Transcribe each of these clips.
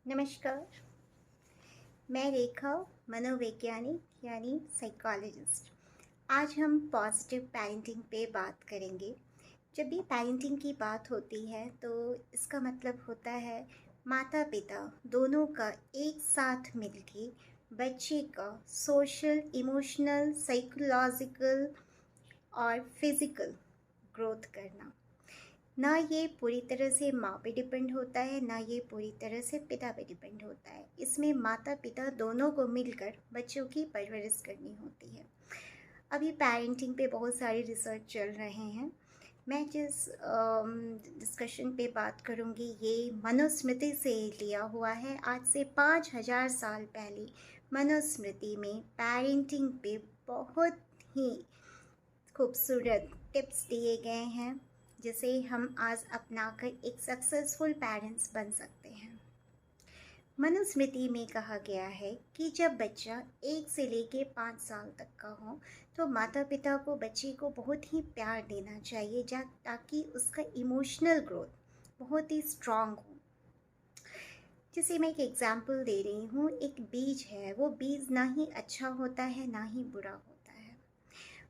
नमस्कार। मैं रेखा, मनोवैज्ञानिक यानी साइकोलॉजिस्ट। आज हम पॉजिटिव पेरेंटिंग पे बात करेंगे। जब भी पेरेंटिंग की बात होती है तो इसका मतलब होता है माता पिता दोनों का एक साथ मिलके बच्चे का सोशल, इमोशनल, साइकोलॉजिकल और फिज़िकल ग्रोथ करना। ना ये पूरी तरह से माँ पे डिपेंड होता है, ना ये पूरी तरह से पिता पे डिपेंड होता है। इसमें माता पिता दोनों को मिलकर बच्चों की परवरिश करनी होती है। अभी पेरेंटिंग पे बहुत सारे रिसर्च चल रहे हैं। मैं जिस डिस्कशन पे बात करूँगी ये मनुस्मृति से लिया हुआ है। आज से 5000 साल पहले मनुस्मृति में पेरेंटिंग पे बहुत ही खूबसूरत टिप्स दिए गए हैं जिसे हम आज अपनाकर एक सक्सेसफुल पेरेंट्स बन सकते हैं। मनुस्मृति में कहा गया है कि जब बच्चा 1 से लेके 5 साल तक का हो तो माता पिता को बच्चे को बहुत ही प्यार देना चाहिए ताकि उसका इमोशनल ग्रोथ बहुत ही स्ट्रांग हो। जैसे मैं एक एग्जांपल दे रही हूँ, एक बीज है, वो बीज ना ही अच्छा होता है ना ही बुरा होता है।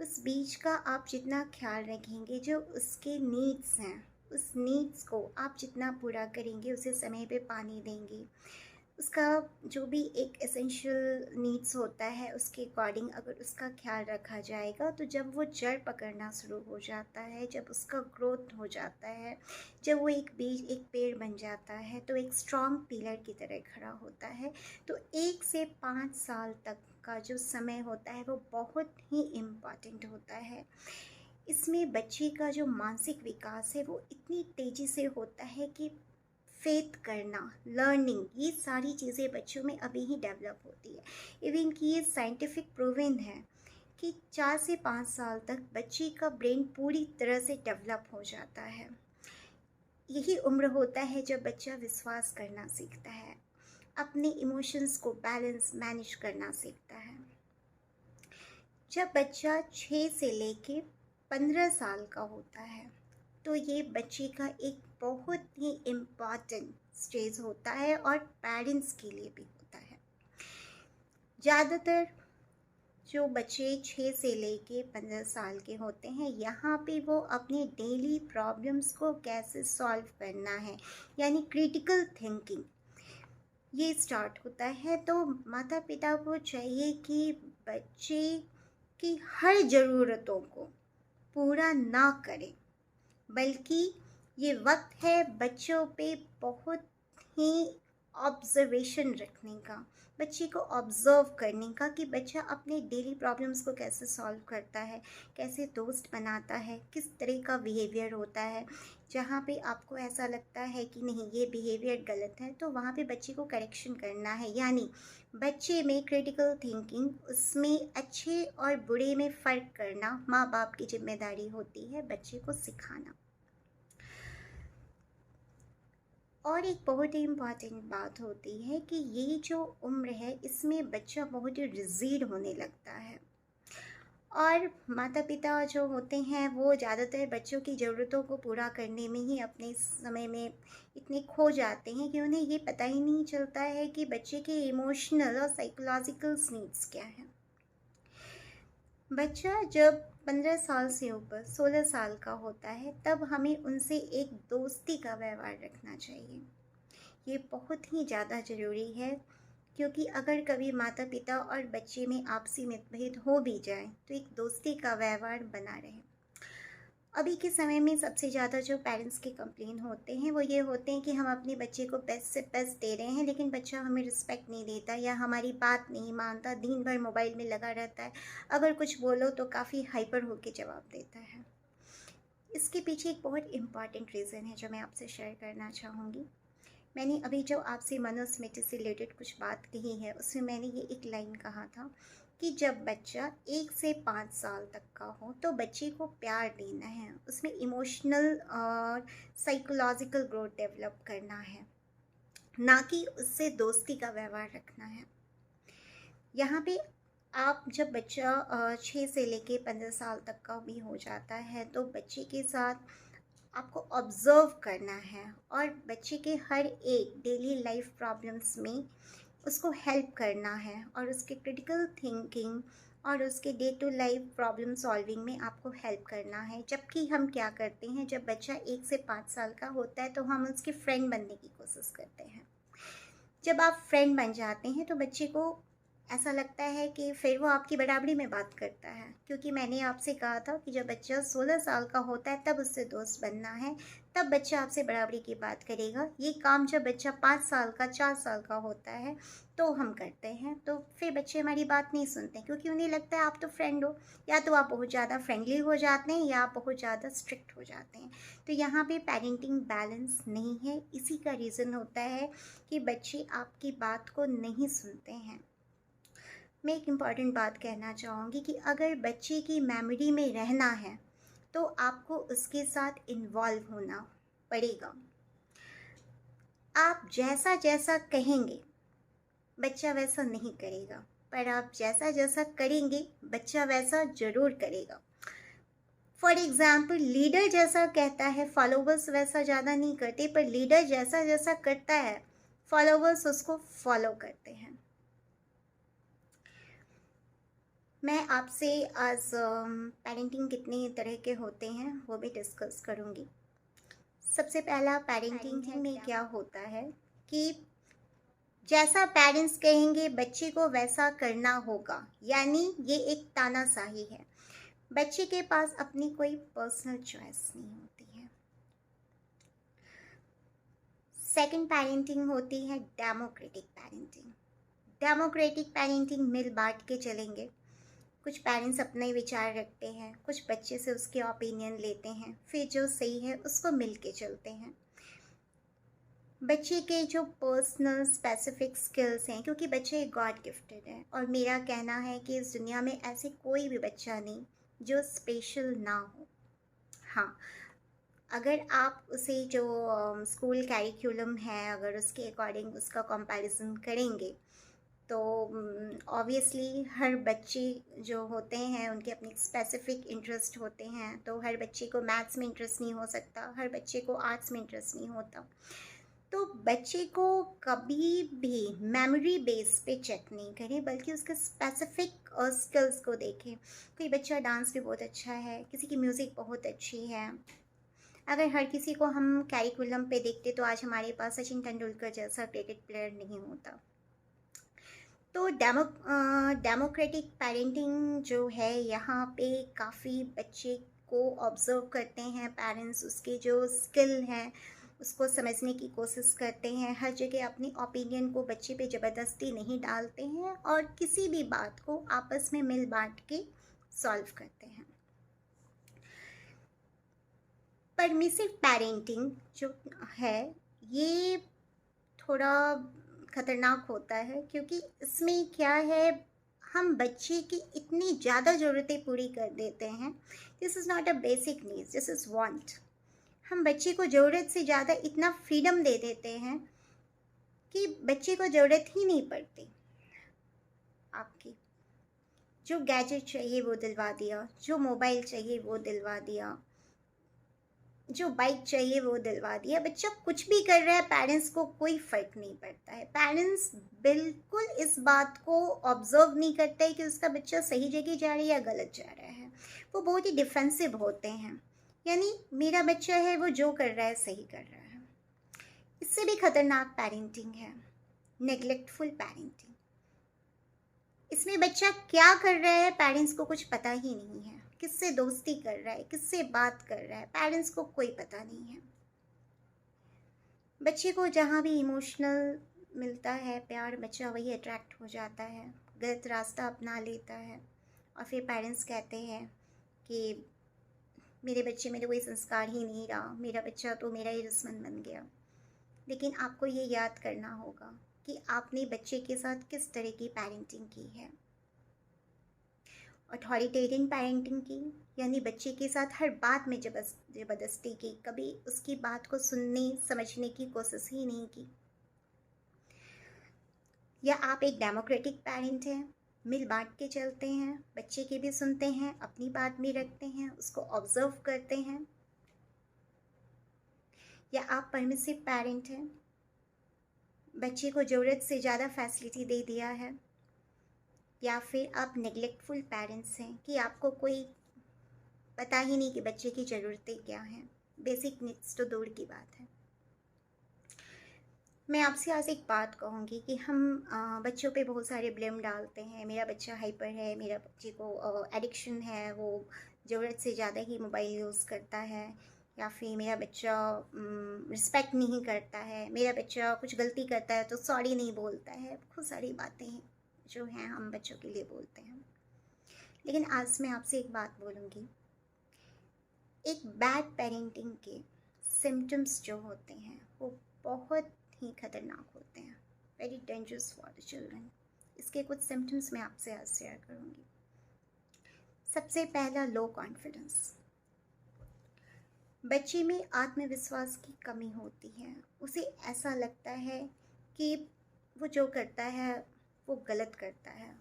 उस बीज का आप जितना ख्याल रखेंगे, जो उसके नीड्स हैं, उस नीड्स को आप जितना पूरा करेंगे, उसे समय पे पानी देंगे, उसका जो भी एक एसेंशियल नीड्स होता है उसके अकॉर्डिंग अगर उसका ख्याल रखा जाएगा तो जब वो जड़ पकड़ना शुरू हो जाता है, जब उसका ग्रोथ हो जाता है, जब वो एक बीज एक पेड़ बन जाता है तो एक स्ट्रॉन्ग पिलर की तरह खड़ा होता है। तो 1 से 5 साल तक का जो समय होता है वो बहुत ही इम्पॉर्टेंट होता है। इसमें बच्चे का जो मानसिक विकास है वो इतनी तेज़ी से होता है कि फेथ करना, लर्निंग, ये सारी चीज़ें बच्चों में अभी ही डेवलप होती है। इवन कि ये साइंटिफिक प्रूवन है कि 4 से 5 साल तक बच्चे का ब्रेन पूरी तरह से डेवलप हो जाता है। यही उम्र होता है जब बच्चा विश्वास करना सीखता है, अपने इमोशंस को बैलेंस मैनेज करना सीखता है। जब बच्चा 6 से लेके 15 साल का होता है तो ये बच्चे का एक बहुत ही इम्पॉर्टेंट स्टेज होता है और पेरेंट्स के लिए भी होता है। ज़्यादातर जो बच्चे 6 से लेके 15 साल के होते हैं, यहाँ पे वो अपने डेली प्रॉब्लम्स को कैसे सॉल्व करना है यानी क्रिटिकल थिंकिंग ये स्टार्ट होता है। तो माता पिता को चाहिए कि बच्चे की हर ज़रूरतों को पूरा ना करें, बल्कि ये वक्त है बच्चों पे बहुत ही ऑब्जर्वेशन रखने का, बच्चे को ऑब्ज़र्व करने का कि बच्चा अपने डेली प्रॉब्लम्स को कैसे सॉल्व करता है, कैसे दोस्त बनाता है, किस तरह का बिहेवियर होता है। जहाँ पे आपको ऐसा लगता है कि नहीं ये बिहेवियर गलत है तो वहाँ पे बच्चे को करेक्शन करना है, यानी बच्चे में क्रिटिकल थिंकिंग, उसमें अच्छे और बुरे में फ़र्क करना माँ बाप की जिम्मेदारी होती है बच्चे को सिखाना। और एक बहुत ही इम्पॉर्टेंट बात होती है कि ये जो उम्र है इसमें बच्चा बहुत ही रिजिड होने लगता है और माता पिता जो होते हैं वो ज़्यादातर बच्चों की ज़रूरतों को पूरा करने में ही अपने समय में इतने खो जाते हैं कि उन्हें ये पता ही नहीं चलता है कि बच्चे के इमोशनल और साइकोलॉजिकल नीड्स क्या हैं। बच्चा जब 15 साल से ऊपर 16 साल का होता है तब हमें उनसे एक दोस्ती का व्यवहार रखना चाहिए। ये बहुत ही ज़्यादा ज़रूरी है क्योंकि अगर कभी माता पिता और बच्चे में आपसी मतभेद हो भी जाए तो एक दोस्ती का व्यवहार बना रहे। अभी के समय में सबसे ज़्यादा जो पेरेंट्स के कंप्लेन होते हैं वो ये होते हैं कि हम अपने बच्चे को बेस्ट से बेस्ट दे रहे हैं लेकिन बच्चा हमें रिस्पेक्ट नहीं देता या हमारी बात नहीं मानता, दिन भर मोबाइल में लगा रहता है, अगर कुछ बोलो तो काफ़ी हाइपर होकर जवाब देता है। इसके पीछे एक बहुत इम्पॉर्टेंट रीज़न है जो मैं आपसे शेयर करना चाहूँगी। मैंने अभी जो आपसे मनुस्मृति से रिलेटेड कुछ बात कही है उसमें मैंने ये एक लाइन कहा था कि जब बच्चा 1 से 5 साल तक का हो तो बच्चे को प्यार देना है, उसमें इमोशनल और साइकोलॉजिकल ग्रोथ डेवलप करना है, ना कि उससे दोस्ती का व्यवहार रखना है। यहाँ पे आप जब बच्चा 6 से लेके 15 साल तक का भी हो जाता है तो बच्चे के साथ आपको ऑब्ज़र्व करना है और बच्चे के हर एक डेली लाइफ प्रॉब्लम्स में उसको हेल्प करना है और उसके क्रिटिकल थिंकिंग और उसके day to life problem solving में आपको हेल्प करना है। जबकि हम क्या करते हैं, जब बच्चा 1 से 5 साल का होता है तो हम उसके फ्रेंड बनने की कोशिश करते हैं। जब आप फ्रेंड बन जाते हैं तो बच्चे को ऐसा लगता है कि फिर वो आपकी बराबरी में बात करता है, क्योंकि मैंने आपसे कहा था कि जब बच्चा 16 साल का होता है तब उससे दोस्त बनना है, तब बच्चा आपसे बराबरी की बात करेगा। ये काम जब बच्चा 5 साल का 4 साल का होता है तो हम करते हैं, तो फिर बच्चे हमारी बात नहीं सुनते क्योंकि उन्हें लगता है आप तो फ्रेंड हो। या तो आप बहुत ज़्यादा फ्रेंडली हो जाते हैं या आप बहुत ज़्यादा स्ट्रिक्ट हो जाते हैं। तो यहाँ पे पेरेंटिंग बैलेंस नहीं है। इसी का रीज़न होता है कि बच्चे आपकी बात को नहीं सुनते हैं। मैं एक इम्पॉर्टेंट बात कहना चाहूँगी कि अगर बच्चे की मेमोरी में रहना है तो आपको उसके साथ इन्वॉल्व होना पड़ेगा। आप जैसा जैसा कहेंगे बच्चा वैसा नहीं करेगा, पर आप जैसा जैसा करेंगे बच्चा वैसा ज़रूर करेगा। फॉर एग्ज़ाम्पल, लीडर जैसा कहता है फॉलोवर्स वैसा ज़्यादा नहीं करते, पर लीडर जैसा जैसा करता है फॉलोवर्स उसको फॉलो करते हैं। मैं आपसे आज पेरेंटिंग कितने तरह के होते हैं वो भी डिस्कस करूँगी। सबसे पहला, पेरेंटिंग में क्या होता है कि जैसा पेरेंट्स कहेंगे बच्चे को वैसा करना होगा, यानी ये एक तानाशाही है। बच्चे के पास अपनी कोई पर्सनल चॉइस नहीं होती है। सेकंड पेरेंटिंग होती है डेमोक्रेटिक पेरेंटिंग। डेमोक्रेटिक पेरेंटिंग मिल बांट के चलेंगे। कुछ पेरेंट्स अपने विचार रखते हैं, कुछ बच्चे से उसके ओपिनियन लेते हैं, फिर जो सही है उसको मिल के चलते हैं। बच्चे के जो पर्सनल स्पेसिफिक स्किल्स हैं, क्योंकि बच्चे गॉड गिफ्टेड हैं और मेरा कहना है कि इस दुनिया में ऐसे कोई भी बच्चा नहीं जो स्पेशल ना हो। हाँ, अगर आप उसे जो स्कूल कैरिकुलम है अगर उसके अकॉर्डिंग उसका कंपैरिजन करेंगे तो ऑब्वियसली हर बच्चे जो होते हैं उनके अपने स्पेसिफिक इंटरेस्ट होते हैं। तो हर बच्चे को मैथ्स में इंटरेस्ट नहीं हो सकता, हर बच्चे को आर्ट्स में इंटरेस्ट नहीं होता। तो बच्चे को कभी भी मेमोरी बेस पे चेक नहीं करें, बल्कि उसके स्पेसिफिक स्किल्स को देखें। कोई बच्चा डांस भी बहुत अच्छा है, किसी की म्यूज़िक बहुत अच्छी है। अगर हर किसी को हम कैरिकुलम पे देखते तो आज हमारे पास सचिन तेंदुलकर जैसा क्रिकेट प्लेयर नहीं होता। तो डेमोक्रेटिक पेरेंटिंग जो है यहाँ पे काफ़ी बच्चे को ऑब्ज़र्व करते हैं पेरेंट्स, उसके जो स्किल हैं उसको समझने की कोशिश करते हैं। हर जगह अपनी ओपिनियन को बच्चे पे ज़बरदस्ती नहीं डालते हैं और किसी भी बात को आपस में मिल बांट के सॉल्व करते हैं। परमिसिव पेरेंटिंग जो है ये थोड़ा खतरनाक होता है, क्योंकि इसमें क्या है, हम बच्चे की इतनी ज़्यादा ज़रूरतें पूरी कर देते हैं। This is not a basic needs, this is want. हम बच्चे को ज़रूरत से ज़्यादा इतना फ्रीडम दे देते हैं कि बच्चे को ज़रूरत ही नहीं पड़ती आपकी। जो गैजेट चाहिए वो दिलवा दिया, जो मोबाइल चाहिए वो दिलवा दिया, जो बाइक चाहिए वो दिलवा दिया। बच्चा कुछ भी कर रहा है, पेरेंट्स को कोई फ़र्क नहीं पड़ता है। पेरेंट्स बिल्कुल इस बात को ऑब्ज़र्व नहीं करते है कि उसका बच्चा सही जगह जा रहा है या गलत जा रहा है। वो बहुत ही डिफेंसिव होते हैं, यानी मेरा बच्चा है वो जो कर रहा है सही कर रहा है। इससे भी खतरनाक पेरेंटिंग है नेग्लेक्टफुल पेरेंटिंग। इसमें बच्चा क्या कर रहा है पेरेंट्स को कुछ पता ही नहीं है, किससे दोस्ती कर रहा है, किससे बात कर रहा है, पेरेंट्स को कोई पता नहीं है। बच्चे को जहाँ भी इमोशनल मिलता है प्यार, बच्चा वही अट्रैक्ट हो जाता है, गलत रास्ता अपना लेता है और फिर पेरेंट्स कहते हैं कि मेरे बच्चे में तो कोई संस्कार ही नहीं रहा, मेरा बच्चा तो मेरा ही दुश्मन बन गया। लेकिन आपको ये याद करना होगा कि आपने बच्चे के साथ किस तरह की पेरेंटिंग की है। अथॉरिटेरियन पेरेंटिंग की, यानी बच्चे के साथ हर बात में ज़बरदस्ती की, कभी उसकी बात को सुनने समझने की कोशिश ही नहीं की। या आप एक डेमोक्रेटिक पेरेंट हैं, मिल बांट के चलते हैं, बच्चे की भी सुनते हैं, अपनी बात भी रखते हैं, उसको ऑब्ज़र्व करते हैं। या आप परमिसिव पेरेंट हैं, बच्चे को ज़रूरत से ज़्यादा फैसिलिटी दे दिया है, या फिर आप नेग्लेक्टफुल पेरेंट्स हैं कि आपको कोई पता ही नहीं कि बच्चे की ज़रूरतें क्या हैं। बेसिक नीड्स तो दूर की बात है। मैं आपसे आज एक बात कहूँगी कि हम बच्चों पे बहुत सारे ब्लेम डालते हैं। मेरा बच्चा हाइपर है, मेरा बच्चे को एडिक्शन है, वो ज़रूरत से ज़्यादा ही मोबाइल यूज़ करता है, या फिर मेरा बच्चा रिस्पेक्ट नहीं करता है, मेरा बच्चा कुछ गलती करता है तो सॉरी नहीं बोलता है। बहुत सारी बातें हैं जो हैं हम बच्चों के लिए बोलते हैं। लेकिन आज मैं आपसे एक बात बोलूँगी, एक बैड पेरेंटिंग के सिम्टम्स जो होते हैं वो बहुत ही खतरनाक होते हैं, very dangerous for the children. इसके कुछ सिम्टम्स मैं आपसे आज शेयर करूँगी। सबसे पहला, लो कॉन्फिडेंस। बच्चे में आत्मविश्वास की कमी होती है। उसे ऐसा लगता है कि वो जो करता है वो गलत करता है,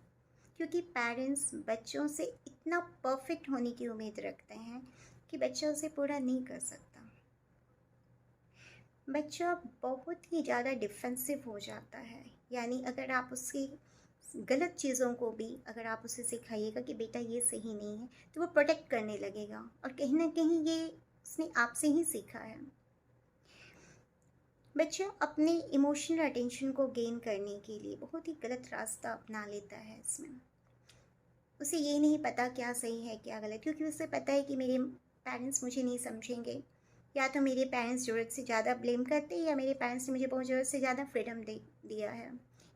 क्योंकि पेरेंट्स बच्चों से इतना परफेक्ट होने की उम्मीद रखते हैं कि बच्चा उसे पूरा नहीं कर सकता। बच्चा बहुत ही ज़्यादा डिफेंसिव हो जाता है। यानी अगर आप उसकी गलत चीज़ों को भी अगर आप उसे सिखाइएगा कि बेटा ये सही नहीं है, तो वो प्रोटेक्ट करने लगेगा। और कहीं ना कहीं ये उसने आपसे ही सीखा है। बच्चा अपने इमोशनल अटेंशन को गेन करने के लिए बहुत ही गलत रास्ता अपना लेता है। इसमें उसे ये नहीं पता क्या सही है क्या गलत, क्योंकि उसे पता है कि मेरे पेरेंट्स मुझे नहीं समझेंगे, या तो मेरे पेरेंट्स ज़रूरत से ज़्यादा ब्लेम करते हैं, या मेरे पेरेंट्स ने मुझे बहुत ज़रूरत से ज़्यादा फ्रीडम दे दिया है।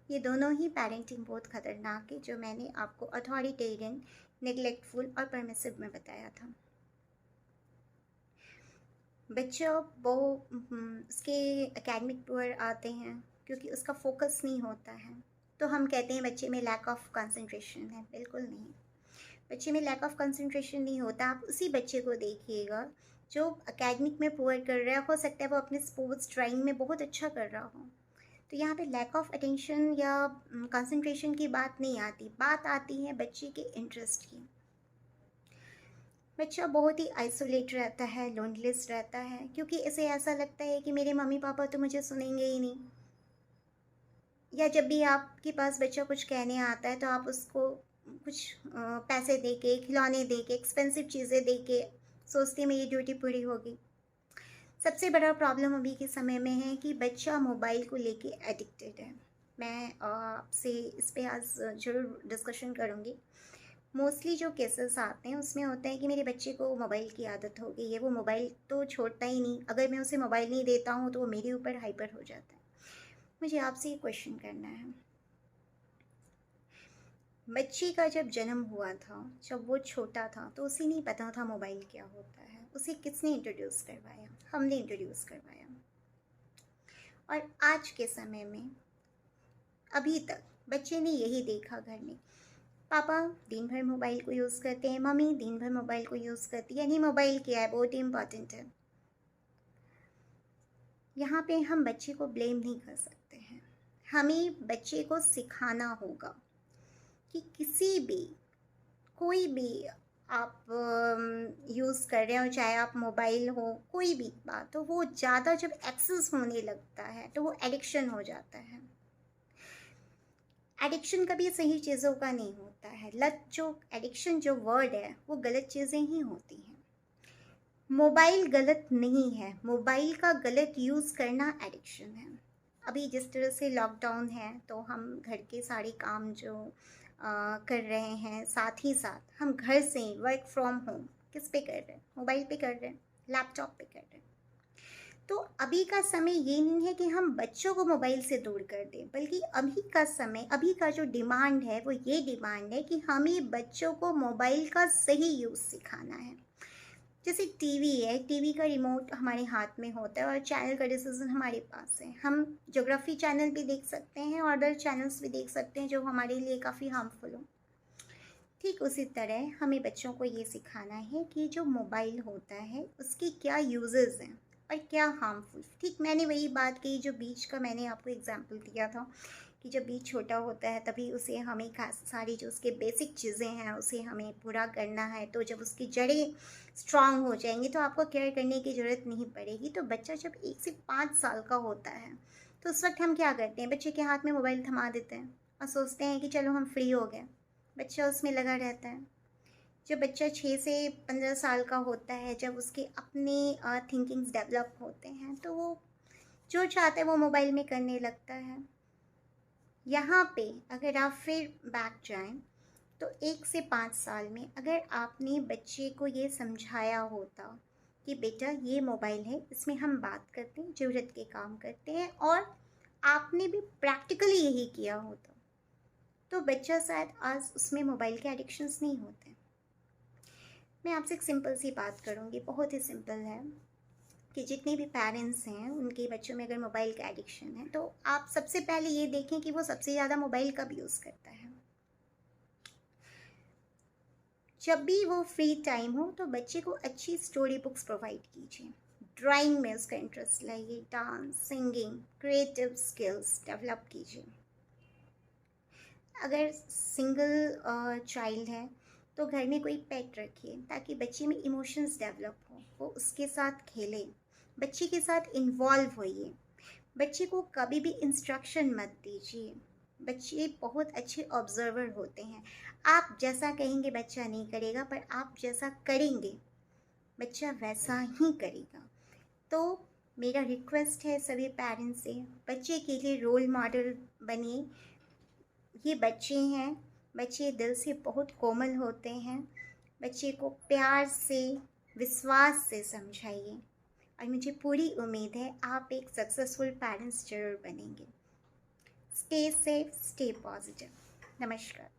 ये दोनों ही पेरेंटिंग बहुत ख़तरनाक है, जो मैंने आपको अथॉरिटेरियन, नेग्लेक्टफुल और परमिसिव में बताया था। बच्चा वो उसके एकेडमिक पर आते हैं क्योंकि उसका फोकस नहीं होता है, तो हम कहते हैं बच्चे में लैक ऑफ कंसंट्रेशन है। बिल्कुल नहीं, बच्चे में लैक ऑफ कंसंट्रेशन नहीं होता। आप उसी बच्चे को देखिएगा जो एकेडमिक में पुअर कर रहा है, हो सकता है वो अपने स्पोर्ट्स ड्राइंग में बहुत अच्छा कर रहा हो। तो यहाँ पे लैक ऑफ अटेंशन या कंसंट्रेशन की बात नहीं आती, बात आती है बच्चे के इंटरेस्ट की। बच्चा बहुत ही आइसोलेट रहता है, लोनलेस रहता है, क्योंकि इसे ऐसा लगता है कि मेरे मम्मी पापा तो मुझे सुनेंगे ही नहीं। या जब भी आपके पास बच्चा कुछ कहने आता है तो आप उसको कुछ पैसे दे के, खिलौने दे के, एक्सपेंसिव चीज़ें दे के सोचते हैं मेरी ड्यूटी पूरी होगी। सबसे बड़ा प्रॉब्लम अभी के समय में है कि बच्चा मोबाइल को लेके एडिक्टेड है। मैं आपसे इस पे आज ज़रूर डिस्कशन करूँगी। मोस्टली जो केसेस आते हैं उसमें होता है कि मेरे बच्चे को मोबाइल की आदत हो गई है, वो मोबाइल तो छोड़ता ही नहीं। अगर मैं उसे मोबाइल नहीं देता हूँ तो वो मेरे ऊपर हाइपर हो जाता है। मुझे आपसे ये क्वेश्चन करना है, बच्चे का जब जन्म हुआ था, जब वो छोटा था, तो उसे नहीं पता था मोबाइल क्या होता है। उसे किसने इंट्रोड्यूस करवाया? हमने इंट्रोड्यूस करवाया। और आज के समय में अभी तक बच्चे ने यही देखा घर में, पापा दिन भर मोबाइल को यूज़ करते हैं, मम्मी दिन भर मोबाइल को यूज़ करती है, यानी मोबाइल क्या है, बहुत ही इम्पॉर्टेंट है। यहाँ पे हम बच्चे को ब्लेम नहीं कर सकते हैं। हमें बच्चे को सिखाना होगा कि किसी भी, कोई भी आप यूज़ कर रहे हो, चाहे आप मोबाइल हो, कोई भी बात हो, वो ज़्यादा जब एक्सेस होने लगता है तो वो एडिक्शन हो जाता है। एडिक्शन कभी सही चीज़ों का नहीं होता है। लत, जो एडिक्शन जो वर्ड है वो गलत चीज़ें ही होती हैं। मोबाइल गलत नहीं है, मोबाइल का गलत यूज़ करना एडिक्शन है। अभी जिस तरह से लॉकडाउन है तो हम घर के सारे काम जो कर रहे हैं, साथ ही साथ हम घर से ही वर्क फ्रॉम होम किस पे कर रहे हैं? मोबाइल पे कर रहे हैं, लैपटॉप पे कर रहे हैं। तो अभी का समय ये नहीं है कि हम बच्चों को मोबाइल से दूर कर दें, बल्कि अभी का समय, अभी का जो डिमांड है वो ये डिमांड है कि हमें बच्चों को मोबाइल का सही यूज़ सिखाना है। जैसे टीवी है, टीवी का रिमोट हमारे हाथ में होता है और चैनल का डिसीजन हमारे पास है। हम ज्योग्राफी चैनल भी देख सकते हैं और अदर चैनल्स भी देख सकते हैं जो हमारे लिए काफ़ी हार्मफुल हो। ठीक उसी तरह हमें बच्चों को ये सिखाना है कि जो मोबाइल होता है उसकी क्या यूजेस हैं और क्या हार्मफुल। ठीक मैंने वही बात कही जो बीच का मैंने आपको एग्जाम्पल दिया था कि जब भी छोटा होता है तभी उसे हमें खास सारी जो उसके बेसिक चीज़ें हैं उसे हमें पूरा करना है। तो जब उसकी जड़ें स्ट्रांग हो जाएंगी तो आपको केयर करने की ज़रूरत नहीं पड़ेगी। तो बच्चा जब 1 से 5 साल का होता है तो उस वक्त हम क्या करते हैं, बच्चे के हाथ में मोबाइल थमा देते हैं और सोचते हैं कि चलो हम फ्री हो गए। बच्चा उसमें लगा रहता है। जब बच्चा 6 से 15 साल का होता है, जब उसके अपने थिंकिंग्स डेवलप होते हैं तो वो जो चाहता है वो मोबाइल में करने लगता है। यहाँ पे अगर आप फिर बैक जाएं तो 1 से 5 साल में अगर आपने बच्चे को ये समझाया होता कि बेटा ये मोबाइल है, इसमें हम बात करते हैं, ज़रूरत के काम करते हैं, और आपने भी प्रैक्टिकली यही किया होता तो बच्चा शायद आज उसमें मोबाइल के एडिक्शंस नहीं होते। मैं आपसे एक सिंपल सी बात करूँगी, बहुत ही सिंपल है, कि जितने भी पेरेंट्स हैं उनके बच्चों में अगर मोबाइल का एडिक्शन है तो आप सबसे पहले ये देखें कि वो सबसे ज़्यादा मोबाइल कब यूज़ करता है। जब भी वो फ्री टाइम हो तो बच्चे को अच्छी स्टोरी बुक्स प्रोवाइड कीजिए, ड्राइंग में उसका इंटरेस्ट लाइए, dance, singing, creative skills develop कीजिए। अगर सिंगल चाइल्ड है तो घर में कोई पेट रखिए ताकि बच्चे में इमोशंस डेवलप हो, वो उसके साथ खेले, बच्चे के साथ इन्वॉल्व होइए। बच्चे को कभी भी इंस्ट्रक्शन मत दीजिए, बच्चे बहुत अच्छे ऑब्जर्वर होते हैं। आप जैसा कहेंगे बच्चा नहीं करेगा, पर आप जैसा करेंगे बच्चा वैसा ही करेगा। तो मेरा रिक्वेस्ट है सभी पेरेंट्स से, बच्चे के लिए रोल मॉडल बनिए। ये बच्चे हैं, बच्चे दिल से बहुत कोमल होते हैं। बच्चे को प्यार से, विश्वास से समझाइए और मुझे पूरी उम्मीद है आप एक सक्सेसफुल पेरेंट्स जरूर बनेंगे। Stay safe, stay positive. नमस्कार।